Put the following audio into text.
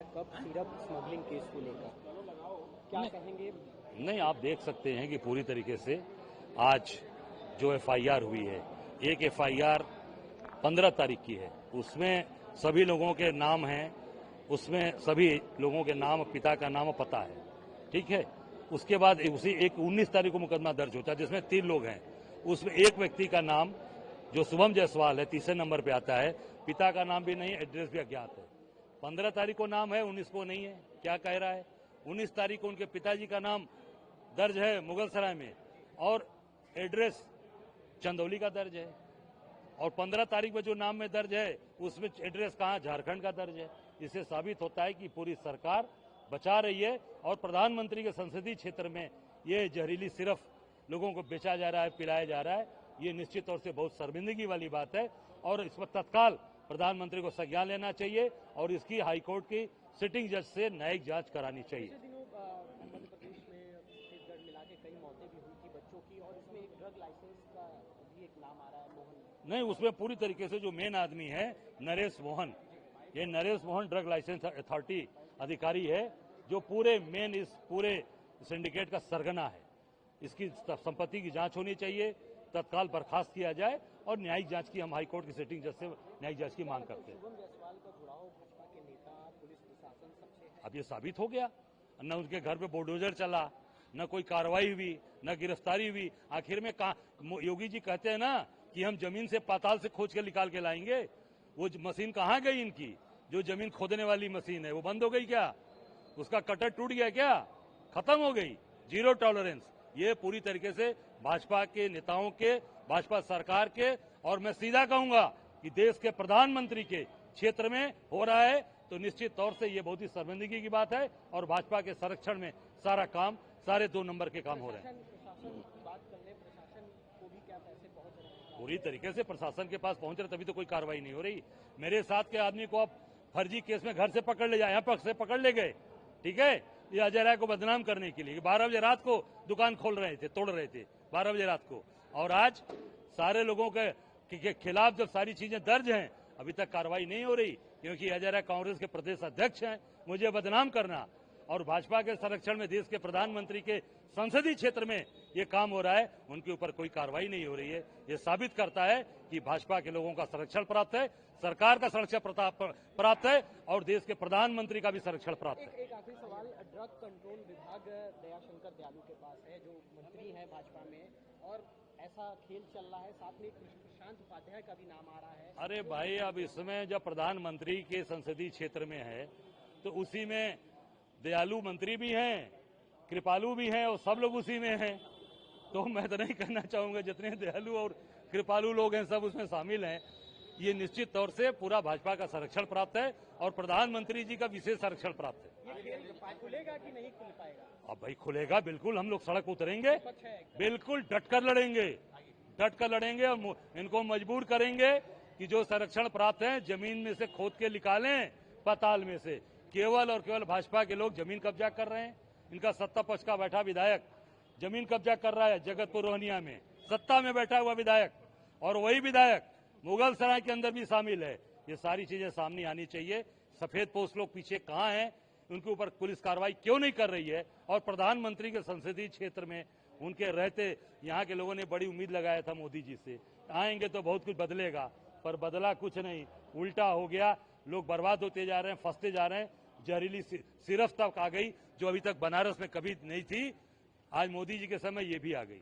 Cup syrup smuggling case को लेकर क्या कहेंगे? नहीं, आप देख सकते हैं कि पूरी तरीके से आज जो एफआईआर हुई है, एक एफआईआर 15 तारीख की है, उसमें सभी लोगों के नाम हैं, उसमें सभी लोगों के नाम, पिता का नाम पता है, ठीक है। उसके बाद उसी एक 19 तारीख को मुकदमा दर्ज होता है जिसमें 3 लोग हैं, उसमें एक व्यक्ति का नाम जो शुभम जायसवाल है तीसरे नंबर पे आता है, पिता का नाम भी नहीं, एड्रेस भी अज्ञात है। 15 तारीख को नाम है, 19 को नहीं है, क्या कह रहा है। 19 तारीख को उनके पिताजी का नाम दर्ज है मुगलसराय में और एड्रेस चंदौली का दर्ज है, और 15 तारीख में जो नाम में दर्ज है उसमें एड्रेस कहाँ, झारखंड का दर्ज है। इससे साबित होता है कि पूरी सरकार बचा रही है और प्रधानमंत्री के संसदीय क्षेत्र में ये जहरीली सिरफ लोगों को बेचा जा रहा है, पिलाया जा रहा है। ये निश्चित तौर से बहुत शर्मिंदगी वाली बात है और इस पर तत्काल प्रधानमंत्री को संज्ञान लेना चाहिए और इसकी हाईकोर्ट की सिटिंग जज से न्यायिक जांच करानी चाहिए। पिछले दिनों मध्य प्रदेश में छत्तीसगढ़ मिला के कई मौतें भी हुई थी बच्चों की, और इसमें एक ड्रग लाइसेंस का भी एक नाम आ रहा है, मोहन। नहीं, उसमें पूरी तरीके से जो मेन आदमी है नरेश मोहन, ये Naresh Mohan drug license authority अधिकारी है जो पूरे मेन इस पूरे सिंडिकेट का सरगना है। इसकी संपत्ति की जांच होनी चाहिए, तत्काल बर्खास्त किया जाए और न्यायिक जांच की हम हाईकोर्ट की सिटिंग जज से न्यायिक जांच की मांग करते हैं। शुभम जायसवाल का जुड़ाव भाजपा के नेता, पुलिस प्रशासन सबसे है। अब ये साबित हो गया, न उनके घर पे बुलडोजर चला, न कोई कार्रवाई हुई, न गिरफ्तारी हुई। आखिर में योगी जी कहते हैं ना कि हम जमीन से पाताल से खोज के निकाल के लाएंगे, वो मशीन कहाँ गई इनकी? जो जमीन खोदने वाली मशीन है वो बंद हो गई क्या? उसका कटर टूट गया क्या? खत्म हो गई, जीरो टॉलरेंस। ये पूरी तरीके से भाजपा के नेताओं के, भाजपा सरकार के, और मैं सीधा कहूंगा कि देश के प्रधानमंत्री के क्षेत्र में हो रहा है, तो निश्चित तौर से ये बहुत ही शर्मिंदगी की बात है और भाजपा के संरक्षण में सारा काम, सारे 2 नंबर के काम हो रहे हैं। प्रशासन की बात कर ले, प्रशासन को भी क्या पैसे पहुंच रहे हैं? पूरी तरीके से प्रशासन के पास पहुंच रहे, तभी तो कोई कार्रवाई नहीं हो रही। मेरे साथ के आदमी को आप फर्जी केस में घर से पकड़ ले जाए, यहाँ पर से पकड़ ले गए, ठीक है, ये अजय राय को बदनाम करने के लिए। 12 बजे रात को दुकान खोल रहे थे, तोड़ रहे थे 12 बजे रात को, और आज सारे लोगों के खिलाफ जब सारी चीजें दर्ज हैं, अभी तक कार्रवाई नहीं हो रही, क्योंकि अजय राय कांग्रेस के प्रदेश अध्यक्ष हैं। मुझे बदनाम करना और भाजपा के संरक्षण में देश के प्रधानमंत्री के संसदीय क्षेत्र में ये काम हो रहा है, उनके ऊपर कोई कार्रवाई नहीं हो रही है। ये साबित करता है कि भाजपा के लोगों का संरक्षण प्राप्त है, सरकार का संरक्षण प्राप्त है और देश के प्रधानमंत्री का भी संरक्षण प्राप्त है। एक आखिरी सवाल, ड्रग कंट्रोल विभाग दयाशंकर दयालु के पास है, जो मंत्री है भाजपा में, और ऐसा खेल चल रहा है, साथ में प्रशांत उपाध्याय का भी नाम आ रहा है। अरे भाई, अब इसमें जब प्रधानमंत्री के संसदीय क्षेत्र में है तो उसी में दयालु मंत्री भी हैं, कृपालु भी हैं, और सब लोग उसी में हैं। तो मैं तो नहीं कहना चाहूंगा, जितने दयालु और कृपालु लोग हैं सब उसमें शामिल हैं। ये निश्चित तौर से पूरा भाजपा का संरक्षण प्राप्त है और प्रधानमंत्री जी का विशेष संरक्षण प्राप्त है। ये खेल खुलेगा कि नहीं खुल पाएगा? अब भाई खुलेगा, बिल्कुल हम लोग सड़क उतरेंगे, बिल्कुल डट कर लड़ेंगे, डट कर लड़ेंगे और इनको मजबूर करेंगे कि जो संरक्षण प्राप्त है जमीन में से खोद के निकालें, पाताल में से। केवल और केवल भाजपा के लोग जमीन कब्जा कर रहे हैं। इनका सत्ता पक्ष का बैठा विधायक जमीन कब्जा कर रहा है जगतपुर रोहनिया में, सत्ता में बैठा हुआ विधायक, और वही विधायक मुगलसराय के अंदर भी शामिल है। ये सारी चीजें सामने आनी चाहिए। सफेद पोस्ट लोग पीछे कहां हैं, उनके ऊपर पुलिस कार्रवाई क्यों नहीं कर रही है, और प्रधानमंत्री के संसदीय क्षेत्र में उनके रहते यहाँ के लोगों ने बड़ी उम्मीद लगाया था मोदी जी से, आएंगे तो बहुत कुछ बदलेगा, पर बदला कुछ नहीं, उल्टा हो गया। लोग बर्बाद होते जा रहे हैं, फंसते जा रहे हैं। जहरीली सिरफ तक आ गई जो अभी तक बनारस में कभी नहीं थी, आज मोदी जी के समय ये भी आ गई।